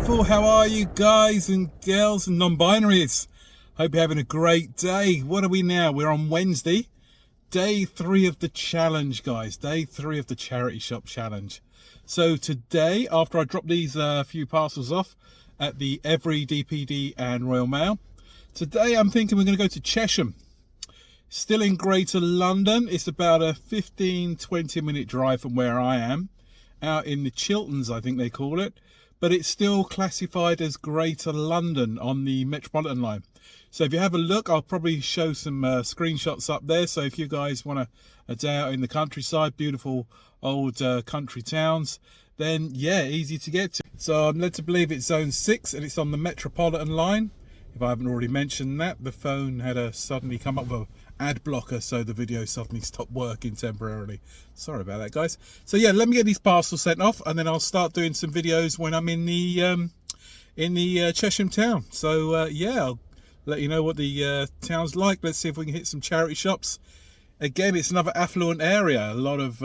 beautiful. How are you guys and girls and non-binaries? Hope you're having a great day. What are we now? We're on Wednesday, day 3 of the challenge, guys. Day 3 of the charity shop challenge. So today, after I drop these few parcels off at the Every DPD and Royal Mail, today I'm thinking we're going to go to Chesham. Still in Greater London. It's about a 15-20 minute drive from where I am. Out in the Chilterns, I think they call it. But it's still classified as Greater London on the Metropolitan line. So if you have a look, I'll probably show some screenshots up there. So if you guys want a day out in the countryside, beautiful old country towns, then yeah, easy to get to. So I'm led to believe it's zone 6 and it's on the Metropolitan line. If I haven't already mentioned that, the phone had suddenly come up with an ad blocker, so the video suddenly stopped working temporarily. Sorry about that, guys. So yeah, let me get these parcels sent off, and then I'll start doing some videos when I'm in the Chesham town. So yeah, I'll let you know what the town's like. Let's see if we can hit some charity shops. Again, it's another affluent area. A lot of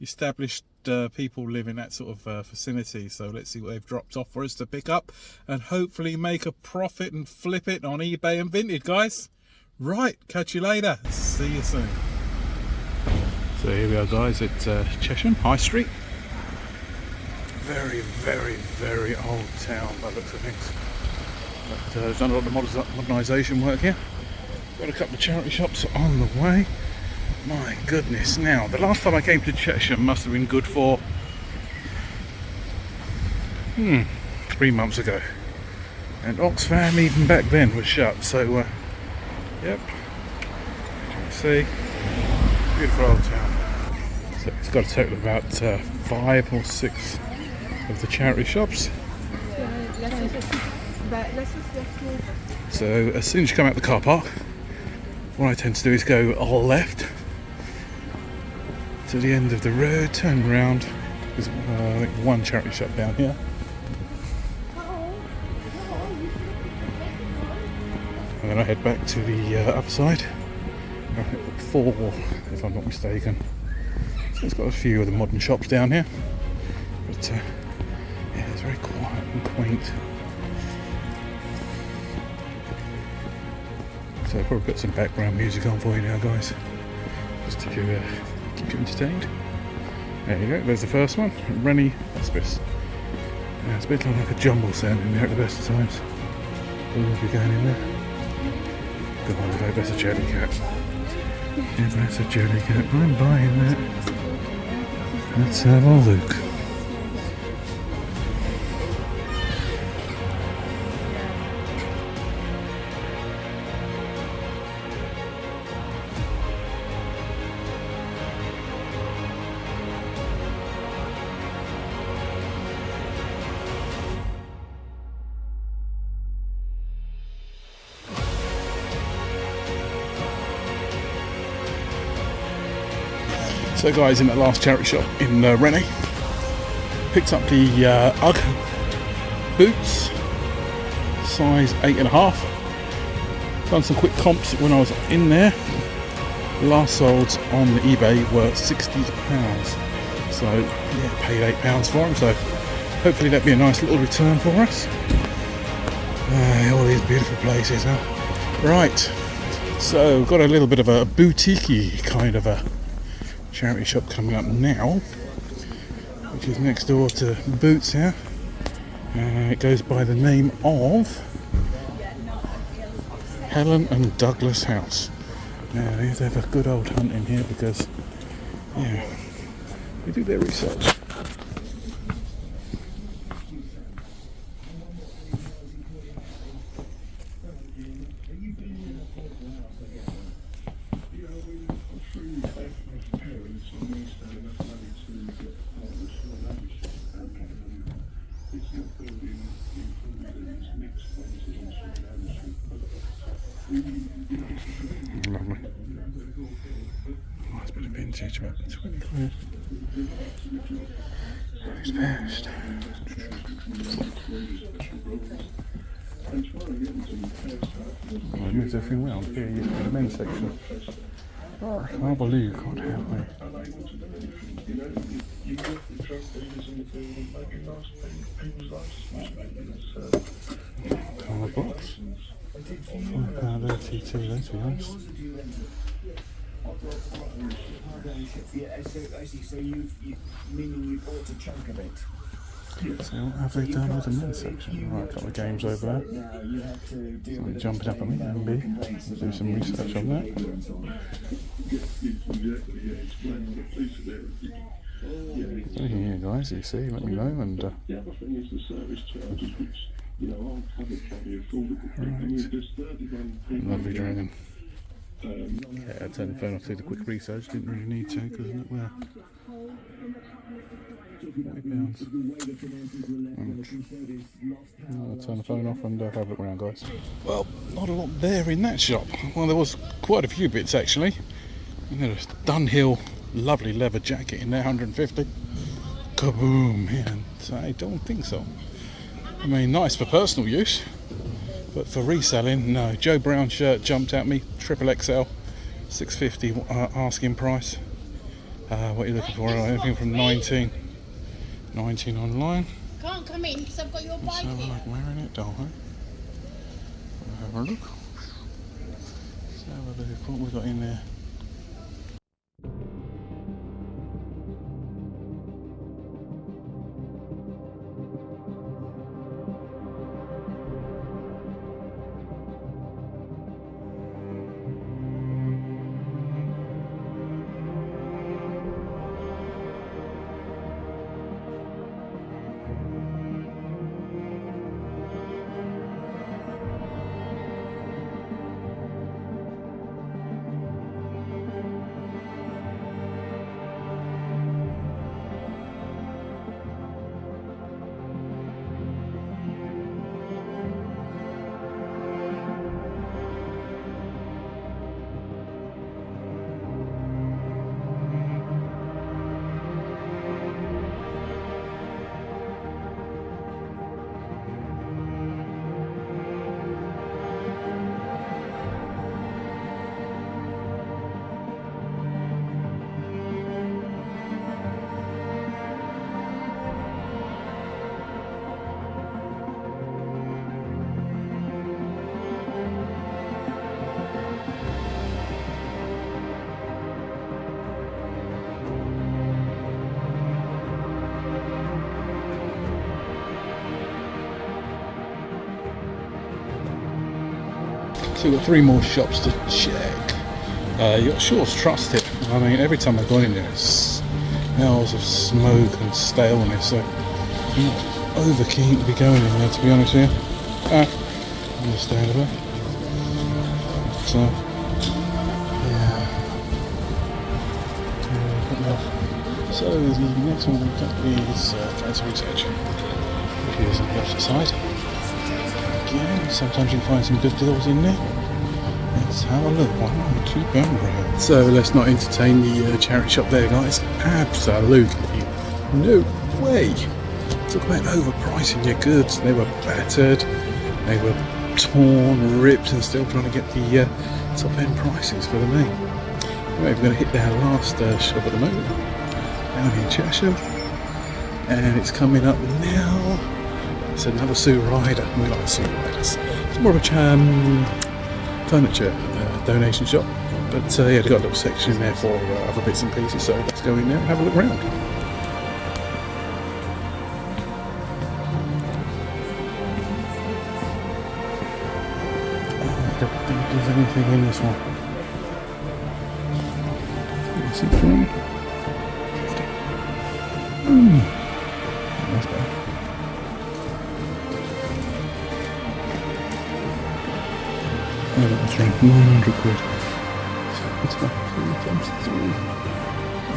established people live in that sort of vicinity, so let's see what they've dropped off for us to pick up and hopefully make a profit and flip it on eBay and Vinted, guys. Right, catch you later, see you soon. So here we are, guys, at Chesham High Street. Very, very, very old town by the looks of things, but they've done a lot of modernisation work here. Got a couple of charity shops on the way. My goodness, now the last time I came to Chesham must have been good for 3 months ago, and Oxfam even back then was shut, so yep, as you can see, beautiful old town. So it's got a total of about 5 or 6 of the charity shops. So as soon as you come out the car park, what I tend to do is go left to the end of the road, turn around. There's I think one charity shop down here. And then I head back to the other side. I think 4, if I'm not mistaken. So it's got a few of the modern shops down here. But yeah, it's very quiet and quaint. So I'll probably put some background music on for you now, guys, just to keep you entertained. There you go, there's the first one, Rennie Hospice. Yeah, it's a bit like a jumble sound in there at the best of times. We'll be going in there. Go on, that's a jelly cat. Yeah, that's a jelly cat. I'm buying that. Let's have a look. So guys, in that last charity shop in Rennie, picked up the UGG boots, size 8.5. Done some quick comps when I was in there. Last solds on the eBay were £60. So yeah, paid £8 for them. So hopefully that'll be a nice little return for us. All these beautiful places, huh? Right, so got a little bit of a boutique-y kind of a charity shop coming up now, which is next door to Boots here. It goes by the name of Helen and Douglas House. Now they have to have a good old hunt in here because yeah, they do their research. Lovely. Nice bit of vintage, about 20 quid. It's best. I moved everything well. Here you the men's section. Have a look, what have we? Colour box. £5 LTT, let's be honest. So what have they done with the men's section? Right, a couple of games over there. Somebody jumping up at me, MB. Do some research on that. Anything here, guys, you see, let me know. And right. Lovely dragon. Yeah, I turned the phone off to do the quick research, didn't really need to because look where. I'll turn the phone off and have a look around, guys. Well, not a lot there in that shop. Well, there was quite a few bits actually. You know, there's Dunhill, lovely leather jacket in there, 150. Kaboom! Yeah, I don't think so. I mean, nice for personal use, but for reselling, no. Joe Brown shirt jumped at me, triple XL, 650 asking price. What are you looking for? Anything from 19 online. Can't come in because I've got your bike here. Like wearing it, don't I? Have a look. Let's have a look at what we've got in there. So we've got 3 more shops to check. You're sure trusted. I mean, every time I've gone in there, it smells of smoke and staleness. So I'm not over keen to be going in there, to be honest with you. Understandable. So yeah. So the next one we've got is fancy research, which is on the opposite side. Again, sometimes you can find some good deals in there. Let's have a look. Wow, £2 So let's not entertain the charity shop there, guys. Absolutely no way. Talk about overpricing your goods. They were battered, they were torn, ripped, and still trying to get the top end prices for the main. Anyway, we're going to hit their last shop at the moment, down in Chesham, and it's coming up now. It's another Sue Rider. We like Sue Riders. It's more of a furniture donation shop, but yeah, they've got a little section in there for other bits and pieces. So let's go in there and have a look around. I don't think there's anything in this one. Is it free? 50. That's better. Oh, that's right, 900 quid. So it's about 3 times 3.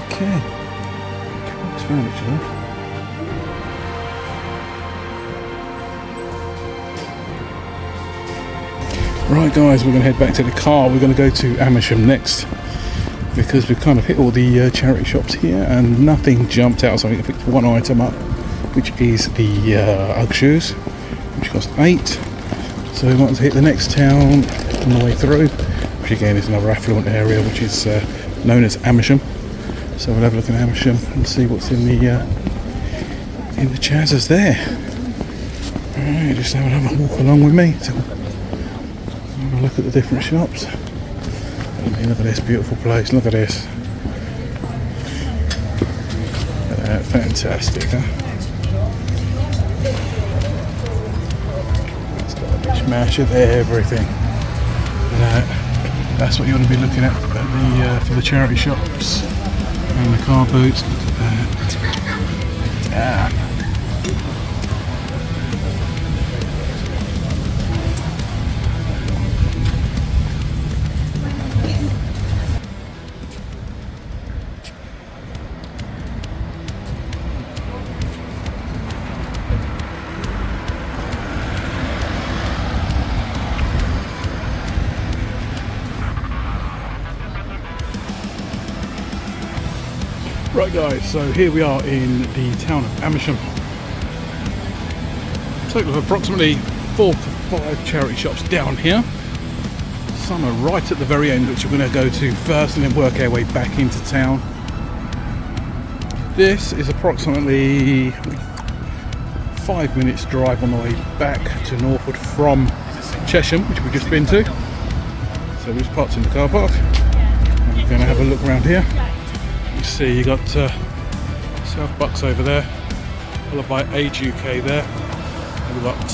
Okay. That's furniture. Right guys, we're going to head back to the car. We're going to go to Amersham next, because we've kind of hit all the charity shops here and nothing jumped out. So I picked one item up, which is the Ugg shoes, which cost 8. So we might as well hit the next town on the way through, which again is another affluent area, which is known as Amersham. So we'll have a look at Amersham and see what's in the in the Chazzers there. Alright, just have another walk along with me to have a look at the different shops. Okay, look at this beautiful place, look at this. Fantastic, huh? It's got a mishmash of everything. That's what you want to be looking at the for the charity shops and the car boots. Look at that. Right guys, so here we are in the town of Amersham. Total of approximately 4 to 5 charity shops down here. Some are right at the very end, which we're going to go to first and then work our way back into town. This is approximately 5 minutes drive on the way back to Northwood from Chesham, which we've just been to. So we just parked in the car park and we're going to have a look around here. You see you got South Bucks over there, followed by Age UK there, and we've got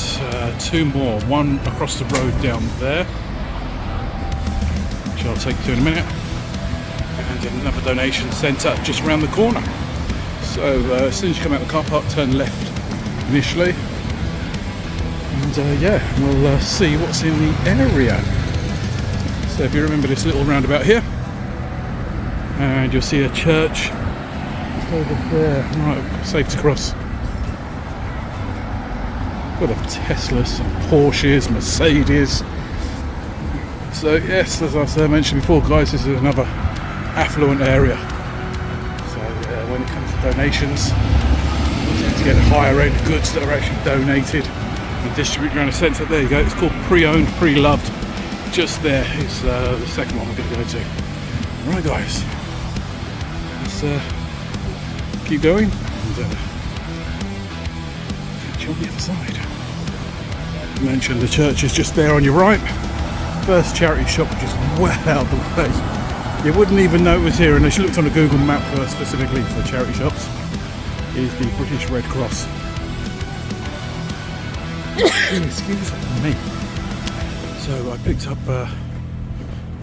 2 more, one across the road down there, which I'll take you to in a minute, and another donation centre just around the corner. So as soon as you come out of the car park, turn left initially, and yeah, we'll see what's in the area. So if you remember this little roundabout here, and you'll see a church over there, right, safe to cross. Full of Teslas, some Porsches, Mercedes. So yes, as I mentioned before guys, this is another affluent area. So when it comes to donations, you tend to get higher end goods that are actually donated and distributed around the centre. There you go, it's called Pre-Owned, Pre-Loved. Just there is the second one we're going to go to. Right guys, let's keep going and catch you on the other side. I mentioned the church is just there on your right. First charity shop, which is well out the way. You wouldn't even know it was here unless you looked on a Google map for specifically for charity shops. Is the British Red Cross. Excuse me. So I picked up a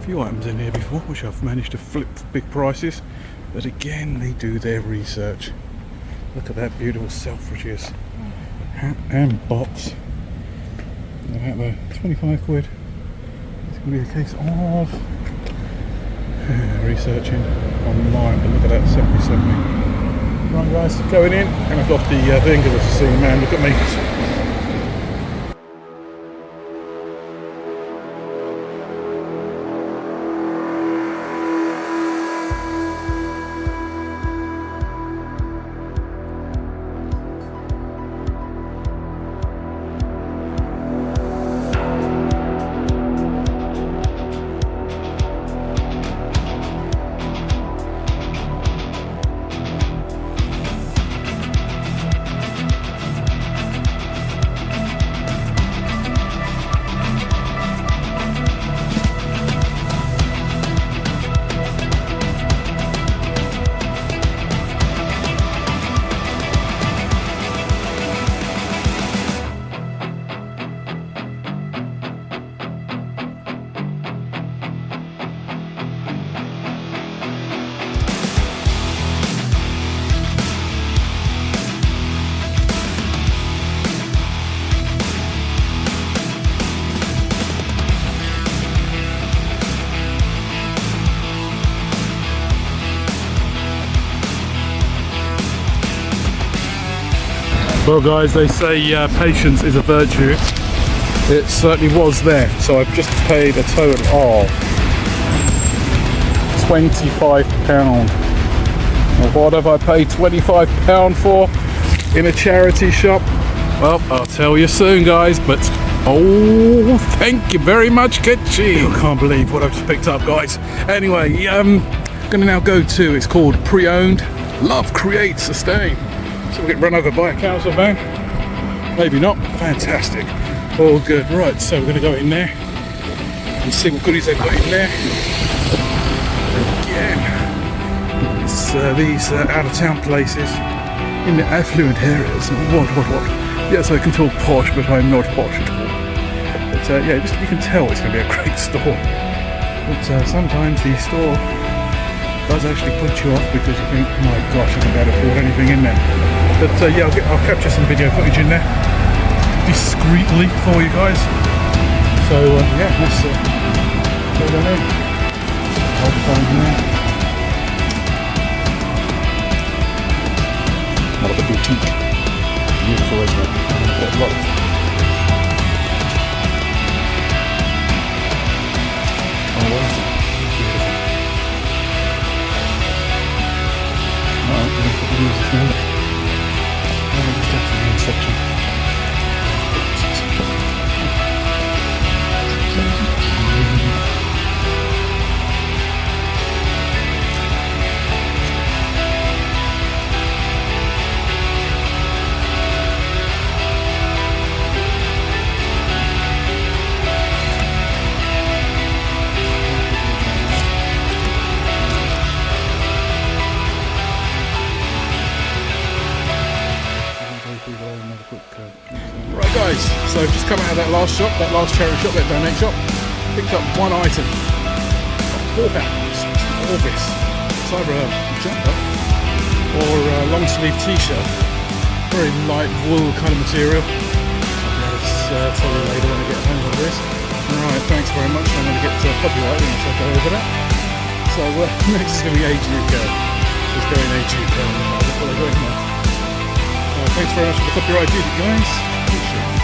few items in here before, which I've managed to flip for big prices. But again, they do their research. Look at that beautiful Selfridges hat and box. About the 25 quid. It's going to be a case of researching online. But look at that 70. Right guys, going in, and I've got the thing because it's a seeing man. Look at me. Well guys, they say patience is a virtue. It certainly was there. So I've just paid a total of £25. Well, what have I paid £25 for in a charity shop? Well, I'll tell you soon guys, but oh, thank you very much, Ketchy. I can't believe what I've just picked up guys. Anyway, I'm gonna now go to, it's called Pre-Owned, Love, Create, Sustain. So we'll get run over by a council van. Maybe not. Fantastic. All good. Right, so we're going to go in there and see what goodies they've got in there. Again, it's these out-of-town places in the affluent areas. What? Yes, I can talk posh, but I'm not posh at all. But yeah, just, you can tell it's going to be a great store. But sometimes the store does actually put you off because you think, my gosh, I can't afford anything in there. But yeah, I'll capture some video footage in there discreetly for you guys. So yeah, let's go down there. Hold the phone in there. More like a boutique. Beautiful, isn't it? Got lots. Oh, what is it? Beautiful. Alright, I'm going to put the music in there. Oh, that's the main section. Right guys, so I've just come out of that last shop, that last charity shop, that donate shop, picked up one item, £4, all this. It's either a jumper or a long sleeve t-shirt, very light wool kind of material. I'll tell you later when I get home with this. Alright, thanks very much. I'm going to get copyright once I go over that. So next is going to be Age UK. Just going Age UK. That's what I got in there. Thanks very much for the copyright music, guys. Appreciate it.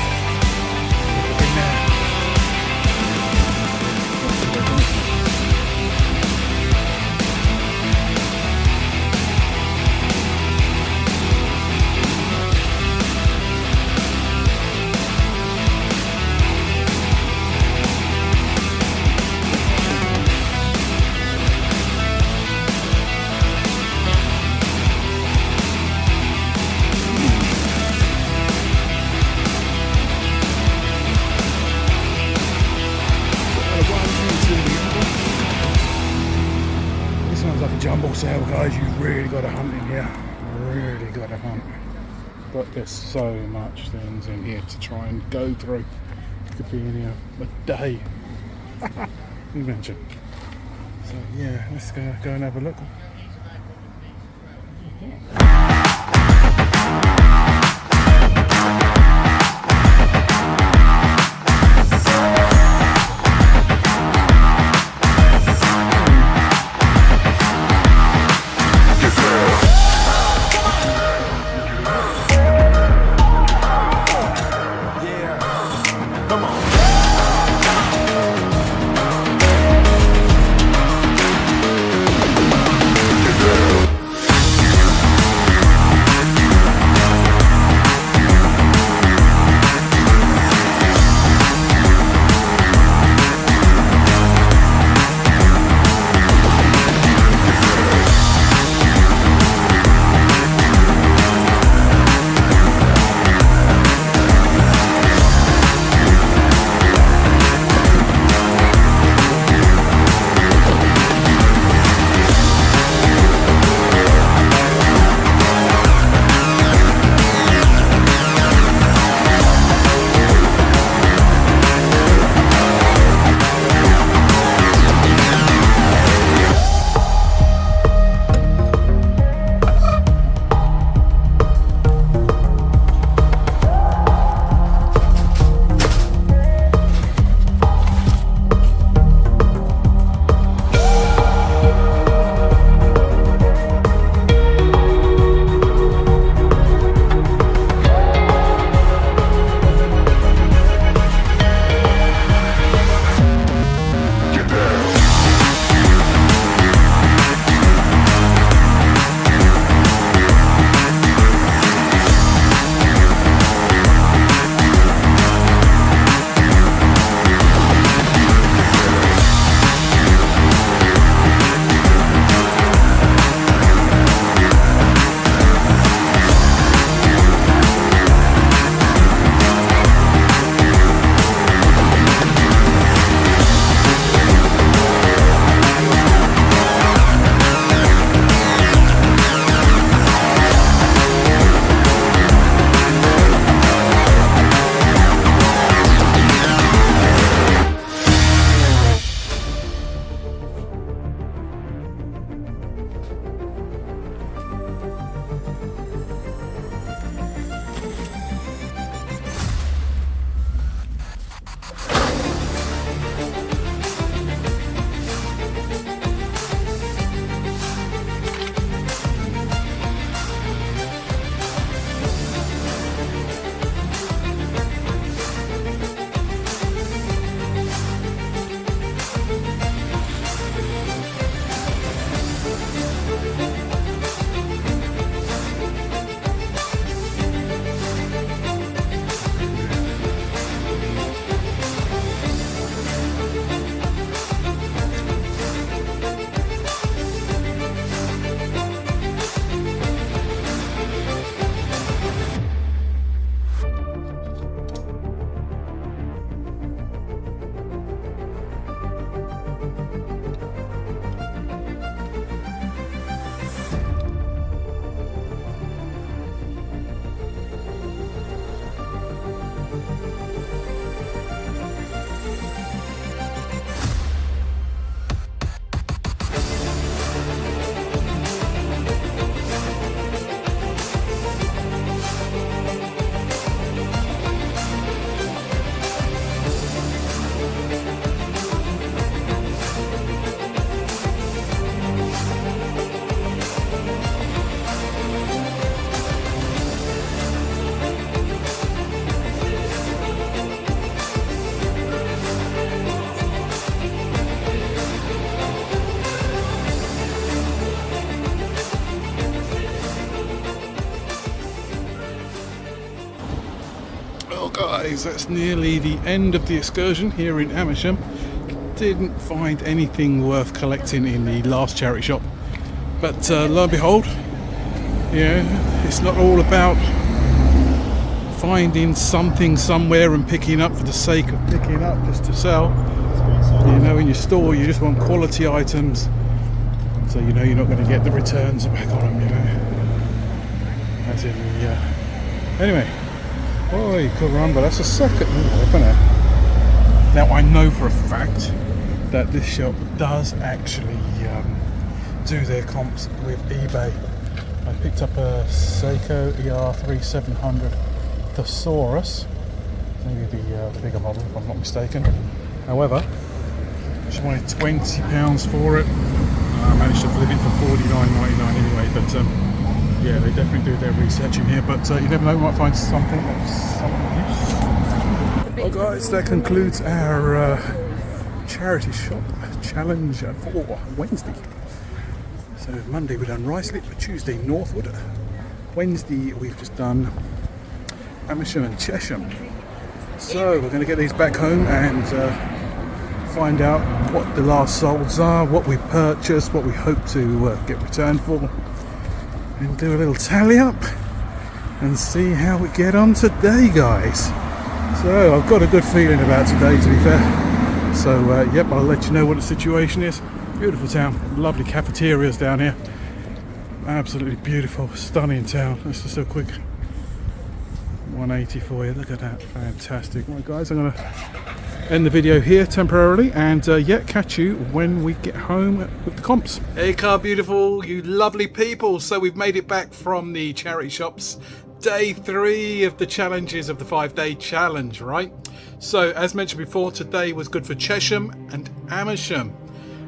Jumbo sale, guys. You've really got to hunt in here. Really got to hunt. But there's so much things in here to try and go through. You could be in here a day. Imagine. So yeah, let's go and have a look. Well guys, that's nearly the end of the excursion here in Amersham. Didn't find anything worth collecting in the last charity shop, but lo and behold, yeah, it's not all about finding something somewhere and picking up for the sake of picking up just to sell. You know, in your store you just want quality items, so you know you're not going to get the returns back on them, you know. As in the anyway. Oh, caramba, that's a second move, isn't it? Now I know for a fact that this shop does actually do their comps with eBay. I picked up a Seiko ER3700 Thesaurus, maybe the bigger model if I'm not mistaken. However, she wanted £20 for it. I managed to flip it for $49.99 anyway, but yeah, they definitely do their research in here, but you never know, we might find something that's something new. Well guys, that concludes our charity shop challenge for Wednesday. So Monday we've done Ruislip, Tuesday Northwood, Wednesday we've just done Amersham and Chesham. So we're going to get these back home and find out what the last solds are, what we purchased, what we hope to get returned for, and do a little tally up and see how we get on today, guys. So I've got a good feeling about today, to be fair. So yep, I'll let you know what the situation is. Beautiful town, lovely cafeterias down here, absolutely beautiful, stunning town. Let's just do a quick 180 for you. Look at that, fantastic. Right guys, I'm gonna end the video here temporarily, and yeah, catch you when we get home with the comps. Hey car beautiful, you lovely people. So we've made it back from the charity shops. Day 3 of the challenges of the 5-day challenge, right? So as mentioned before, today was good for Chesham and Amersham,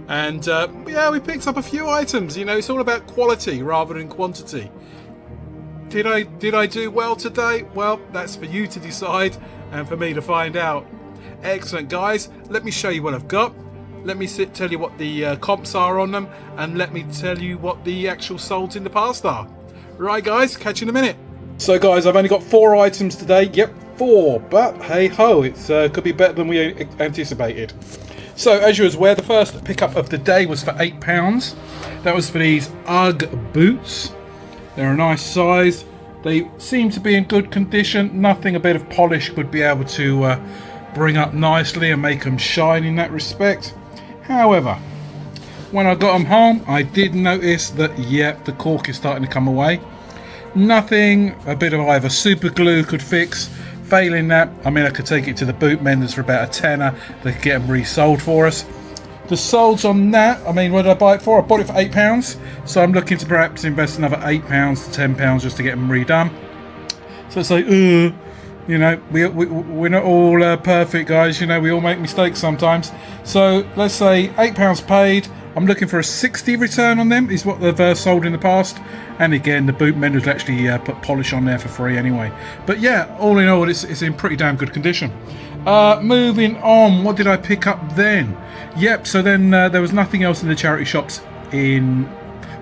and yeah, we picked up a few items. You know, it's all about quality rather than quantity. Did I do well today? Well, that's for you to decide and for me to find out. Excellent guys, let me show you what I've got. Let me tell you what the comps are on them, and let me tell you what the actual solds in the past are. Right guys, catch you in a minute. So guys, I've only got 4 items today. Yep, 4, but hey ho, it could be better than we anticipated. So as you was aware, the first pickup of the day was for £8. That was for these UGG boots. They're a nice size. They seem to be in good condition. Nothing a bit of polish would be able to bring up nicely and make them shine in that respect. However, when I got them home, I did notice that, yeah, the cork is starting to come away. Nothing a bit of either super glue could fix. Failing that, I mean, I could take it to the boot menders for about a tenner. They could get them resold for us. The solds on that, I mean, what did I buy it for? I bought it for £8. So I'm looking to perhaps invest another £8 to £10 just to get them redone. So it's like, you know, we're not all perfect, guys. You know, we all make mistakes sometimes. So let's say £8 paid. I'm looking for a 60 return on them, is what they've sold in the past. And again, the boot menders actually put polish on there for free anyway. But yeah, all in all, it's in pretty damn good condition. Moving on, what did I pick up then? Yep, so then there was nothing else in the charity shops in,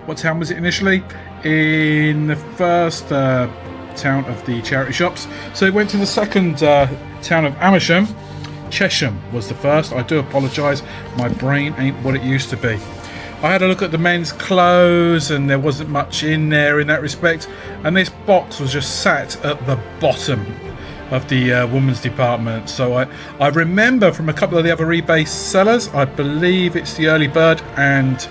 what town was it initially? In the first town of the charity shops. So it went to the second town of Amersham. Chesham was the first. I do apologise, my brain ain't what it used to be. I had a look at the men's clothes and there wasn't much in there in that respect, and this box was just sat at the bottom of the women's department. So I remember from a couple of the other eBay sellers, I believe it's the Early Bird and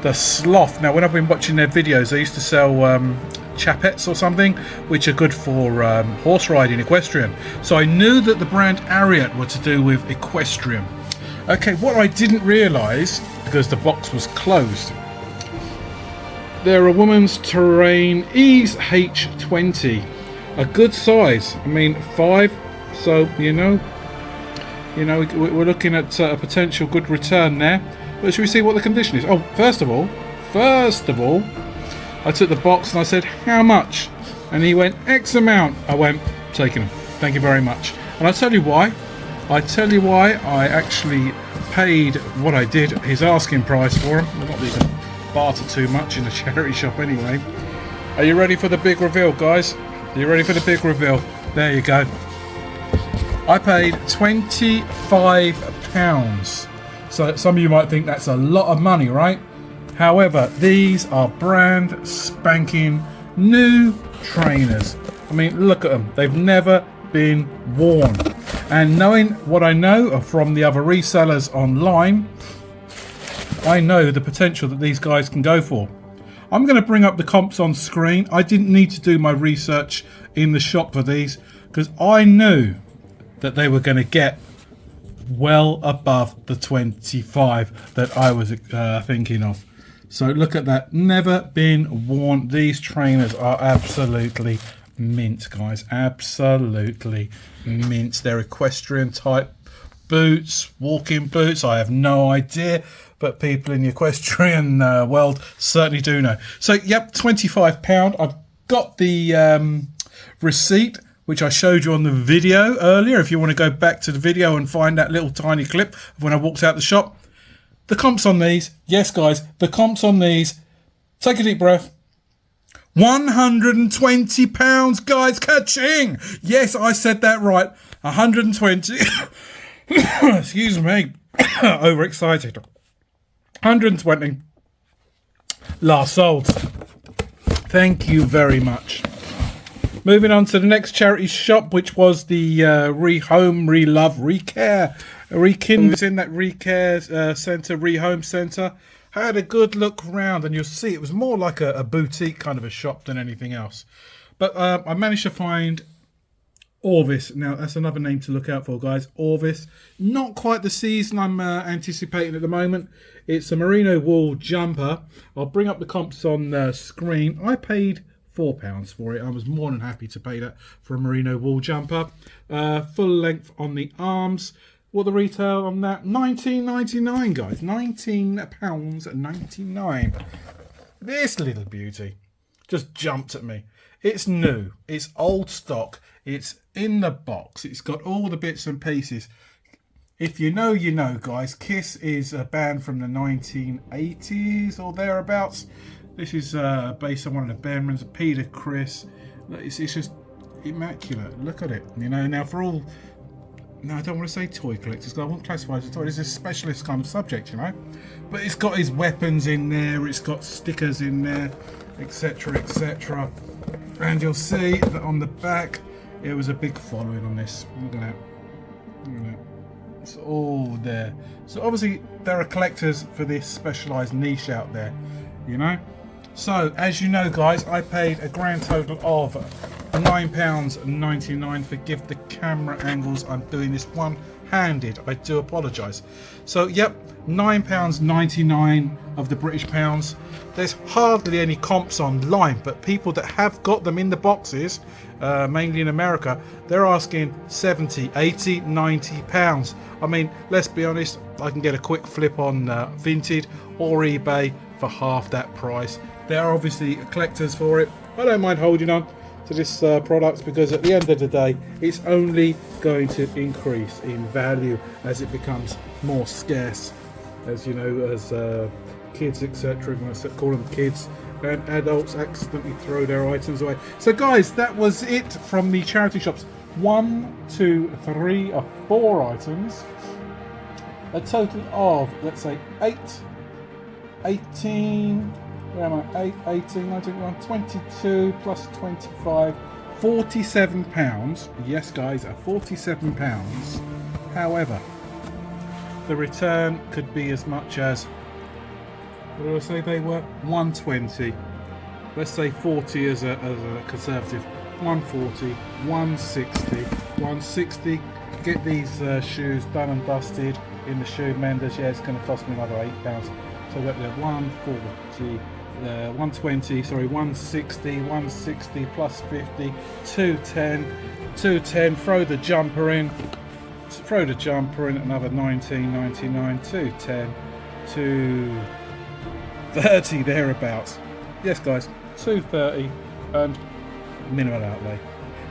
the Sloth. Now when I've been watching their videos, they used to sell chapettes or something, which are good for horse riding, equestrian. So I knew that the brand Ariat were to do with equestrian. Okay, what I didn't realise, because the box was closed, they're a woman's terrain Ease H20, a good size. I mean 5, so you know we're looking at a potential good return there. But should we see what the condition is? Oh, first of all, I took the box and I said, how much? And he went, X amount. I went, taking them. Thank you very much. And I'll tell you why. I actually paid what I did, his asking price for him. We're not even barter too much in the charity shop anyway. Are you ready for the big reveal, guys? Are you ready for the big reveal? There you go. I paid £25. So some of you might think that's a lot of money, right? However, these are brand spanking new trainers. I mean, look at them. They've never been worn. And knowing what I know from the other resellers online, I know the potential that these guys can go for. I'm going to bring up the comps on screen. I didn't need to do my research in the shop for these because I knew that they were going to get well above the 25 that I was thinking of. So look at that, never been worn. These trainers are absolutely mint, guys, absolutely mint. They're equestrian type boots, walking boots. I have no idea, but people in the equestrian world certainly do know. So yep, £25. I've got the receipt, which I showed you on the video earlier. If you want to go back to the video and find that little tiny clip of when I walked out the shop. The comps on these, yes guys, the comps on these, take a deep breath. £120, guys, ka-ching! Yes, I said that right. 120. Excuse me. Overexcited. 120. Last sold. Thank you very much. Moving on to the next charity shop, which was the Rehome, Relove, Recare, Rekindle. It's in that Recare centre, Rehome centre. I had a good look round, and you'll see it was more like a boutique kind of a shop than anything else. But I managed to find Orvis. Now, that's another name to look out for, guys. Orvis. Not quite the season I'm anticipating at the moment. It's a merino wool jumper. I'll bring up the comps on the screen. I paid £4 for it. I was more than happy to pay that for a merino wool jumper. Full length on the arms. What the retail on that? £19.99, guys. £19.99. This little beauty just jumped at me. It's new. It's old stock. It's in the box. It's got all the bits and pieces. If you know, you know, guys. Kiss is a band from the 1980s or thereabouts. This is based on one of the band members, Peter Chris. It's just immaculate. Look at it. You know, now for all... No, I don't want to say toy collectors because I won't classify it as a toy. It's a specialist kind of subject, you know. But it's got his weapons in there. It's got stickers in there, etc., etc. And you'll see that on the back, it was a big following on this. Look at that. Look at that. It's all there. So obviously, there are collectors for this specialised niche out there, you know. So, as you know, guys, I paid a grand total of £9.99. Forgive the camera angles. I'm doing this one-handed. I do apologise. So, yep, £9.99 of the British pounds. There's hardly any comps online, but people that have got them in the boxes, mainly in America, they're asking 70, 80, 90 pounds. I mean, let's be honest, I can get a quick flip on Vinted or eBay for half that price. There are obviously collectors for it. I don't mind holding on to this product because at the end of the day, it's only going to increase in value as it becomes more scarce. As you know, as kids, etc., I'm going to call them kids, and adults accidentally throw their items away. So guys, that was it from the charity shops. 1, 2, 3, 4 items. A total of, let's say, 18, where am I? 8, 18, 19, 22 plus 25, £47. Yes, guys, £47. However, the return could be as much as, what did I say they were? 120. Let's say 40 as a conservative. 140, 160, 160. Get these shoes done and dusted in the shoe menders. Yeah, it's going to cost me another £8. So I've got the 140, 120, sorry, 160, 160 plus 50, 210, 210. Throw the jumper in. Throw the jumper in, another 19.99, 210, 230 thereabouts. Yes, guys, 230 and minimal outlay.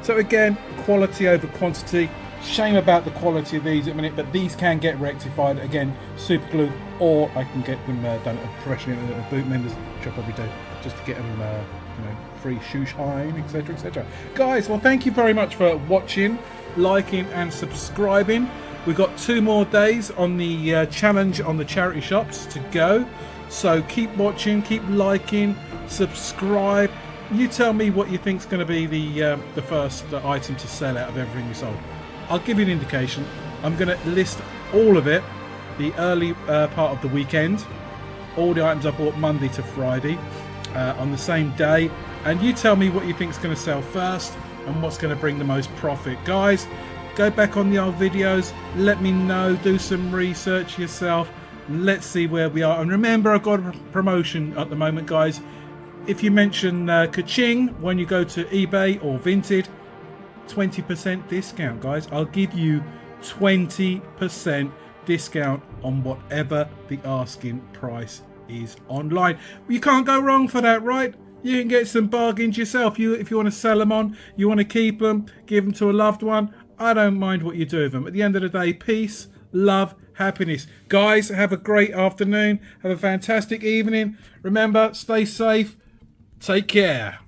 So again, quality over quantity. Shame about the quality of these at the minute, but these can get rectified. Again, super glue, or I can get them done professionally at a boot menders, which I'll probably do, just to get them, you know, free shoe shine, etc., etc. Guys, well, thank you very much for watching liking and subscribing. We've got 2 more days on the challenge on the charity shops to go. So keep watching, keep liking, subscribe. You tell me what you think is going to be the first item to sell out of everything we sold. I'll give you an indication. I'm going to list all of it, the early part of the weekend. All the items I bought Monday to Friday on the same day. And you tell me what you think is going to sell first and what's going to bring the most profit. Guys, go back on the old videos. Let me know. Do some research yourself. Let's see where we are. And remember, I've got a promotion at the moment, guys. If you mention Ka-ching when you go to eBay or Vinted, 20% discount, guys. I'll give you 20% discount on whatever the asking price is online. You can't go wrong for that, right? You can get some bargains yourself. If you want to sell them on, you want to keep them, give them to a loved one, I don't mind what you do with them. At the end of the day, peace, love, happiness. Guys, have a great afternoon. Have a fantastic evening. Remember, stay safe. Take care.